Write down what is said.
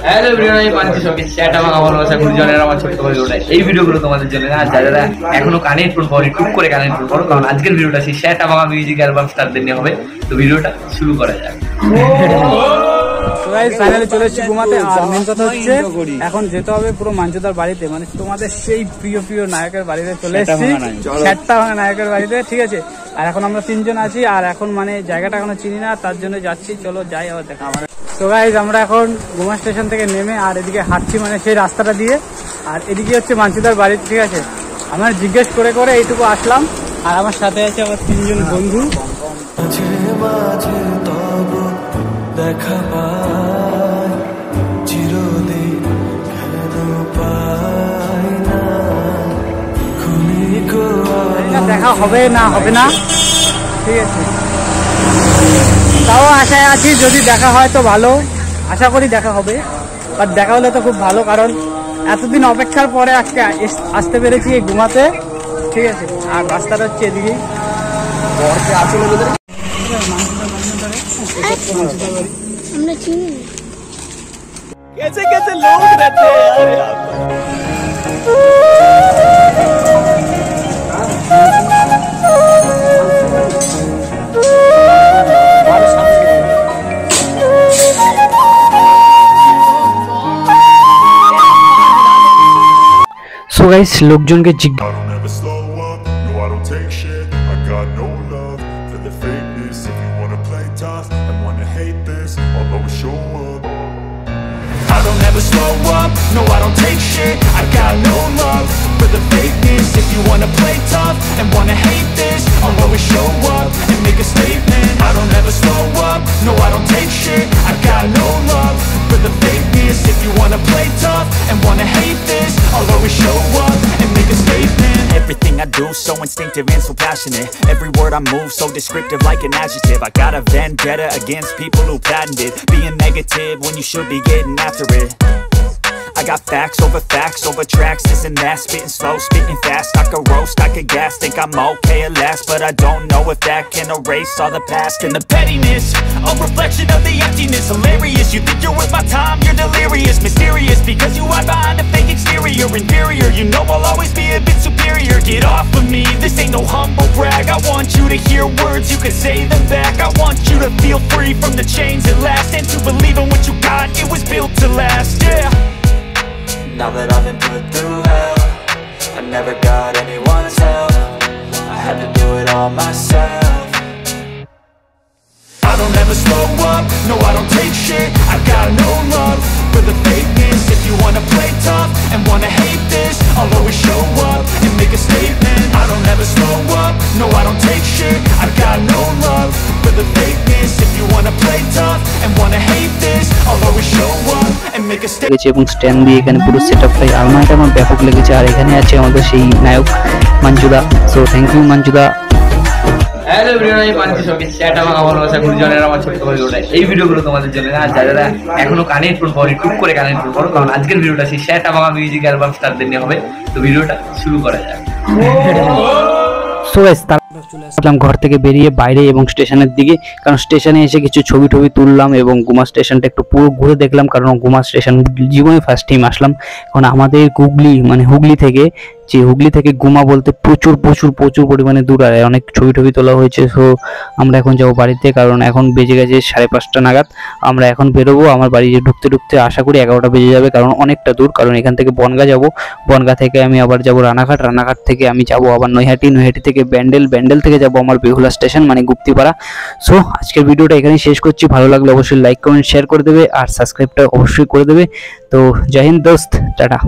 Hello everyone, আমি পাঞ্চি সবাইকে সেটা ভাঙা ভালোবাসা গুরুজনের আমার ছোট্ট করে ওটাই এই ভিডিওগুলো তোমাদের জন্য না। যারা এখনো কানে হেডফোন পরে টুক করে কানে হেডফোন করো, কারণ আজকের ভিডিওটা সেই সেটা ভাঙা মিউজিক অ্যালবাম স্টারদের নিয়ে হবে। তো ভিডিওটা শুরু করা যাক। ফাইনালি চলে এসেছি ঘুমাতে। আর মেন কথা হচ্ছে এখন যেতে হবে পুরো মাঞ্চুদার বাড়িতে, মানে তোমাদের সেই প্রিয় প্রিয় নায়কের বাড়িতে চলে এসেছি, সেটা ভাঙা নায়কের বাড়িতে, ঠিক আছে। আর এখন আমরা তিনজন আছি, আর এখন মানে জায়গাটা এখনো চিনি না, তার জন্য যাচ্ছি। চলো যাই, আবার দেখা আমার। তো গাইজ আমরা এখন গুমা স্টেশন থেকে নেমে আর এদিকে হাঁটছি, মানে সেই রাস্তাটা দিয়ে। আর এদিকে হচ্ছে মাঞ্চুদার বাড়ি, ঠিক আছে। আমার জিজ্ঞেস করে করে এইটুকু আসলাম। আর আমার সাথে আছে আমার তিনজন বন্ধু। দেখা হবে না হবে না, ঠিক আছে। তাও আশায় আছি, যদি দেখা হয় তো ভালো, আশা করি দেখা হবে। বাট দেখা হলে তো খুব ভালো, কারণ এতদিন অপেক্ষার পরে আজকে আসতে পেরেছি এই ঘুমাতে, ঠিক আছে। আর রাস্তাটা হচ্ছে এদিকে আমরা চিনি कैसे कैसे लोग रहते हैं यार यहाँ पर। So guys, লোকজনকে I don't ever slow up, no I don't take shit. I got no love for the fakeness. If you wanna play tough and wanna hate this, I'll always show up and make a statement. I don't ever slow up, no I don't take shit. I got no love for the fakeness. If you wanna play tough and wanna hate this, I'll always show up and make a statement. Everything I do so instinctive and so passionate. Every word I move so descriptive like an adjective. I got a vendetta against people who patented being negative when you should be getting after it. I got facts over tracks, this and that. Spitting slow, spitting fast. I could roast, I could gas. Think I'm okay at last, but I don't know if that can erase all the past. And the pettiness, a reflection of the emptiness. Hilarious, you think you're worth my time, you're delirious. Mysterious, because you hide behind a fake exterior. Inferior, you know I'll always be a bit superior. Get off of me, this ain't no humble brag. I want you to hear words, you can say them back. I want you to feel free from the chains at last, and to believe in what you got, it was built to last, yeah. Now that I've been put through hell, I never got anyone's help. I had to do it all myself. I don't ever slow up, no I don't take shit. I got no love for the fakeness. If you wanna play tough and wanna hate this, I'll always show up and make a statement. I don't ever slow up, no I don't take shit. I got no love for the fakeness. If you wanna play tough and wanna hate this, I'll always show up and make a statement. এবং stand দিয়ে এখানে পুরো সেটআপটাই আমার ব্যাপক লেগেছে। আর এখানে আছে আমাদের সেই নায়ক মাঞ্চুদা। সো থ্যাংক ইউ মাঞ্চুদা। হ্যালো এভরিওয়ান, আমি পাঞ্চি সবাইকে সেটা ভাঙা ভালোবাসা গুরুজনের আমার ছোট্ট করে ওটাই এই ভিডিওগুলো তোমাদের জন্য না। যারা এখনো কানে হেডফোন পরে টুক করে কানে হেডফোন করো, কারণ আজকের ভিডিওটা সেই সেটা ভাঙা মিউজিক অ্যালবাম স্টারদের নিয়ে হবে। তো ভিডিওটা শুরু করা যাক। সো গাইস, আসলাম ঘর থেকে বেরিয়ে বাইরে এবং স্টেশনের দিকে, কারণ স্টেশনে এসে কিছু ছবি টবি তুললাম এবং গুমা স্টেশনটা একটু পুরো ঘুরে দেখলাম, কারণ গুমা স্টেশন জীবনে ফার্স্ট টাইম আসলাম। কারণ আমাদের হুগলি থেকে গুমা বলতে প্রচুর পরিমাণে দূর, আর অনেক ছবি টবি তোলা হয়েছে। সো আমরা এখন যাবো বাড়িতে, কারণ এখন বেজে গেছে 5:30 নাগাদ। আমরা এখন বেরোবো, আমার বাড়ি ঢুকতে আশা করি 11টা বেজে যাবে, কারণ অনেকটা দূর। কারণ এখান থেকে বনগা যাব, বনগা থেকে আমি আবার যাব রানাঘাট থেকে আমি যাব আবার নৈহাটি থেকে ব্যান্ডেল থেকে যাব আমার বেহুলা স্টেশন মানে গুপ্তিপাড়া। সো আজকের ভিডিওটা এখানেই শেষ করছি। ভালো লাগলে অবশ্যই লাইক কমেন্ট শেয়ার করে দেবে, আর সাবস্ক্রাইবটা অবশ্যই করে দেবে। তো জয় হিন্দ দোস্ত, টাটা।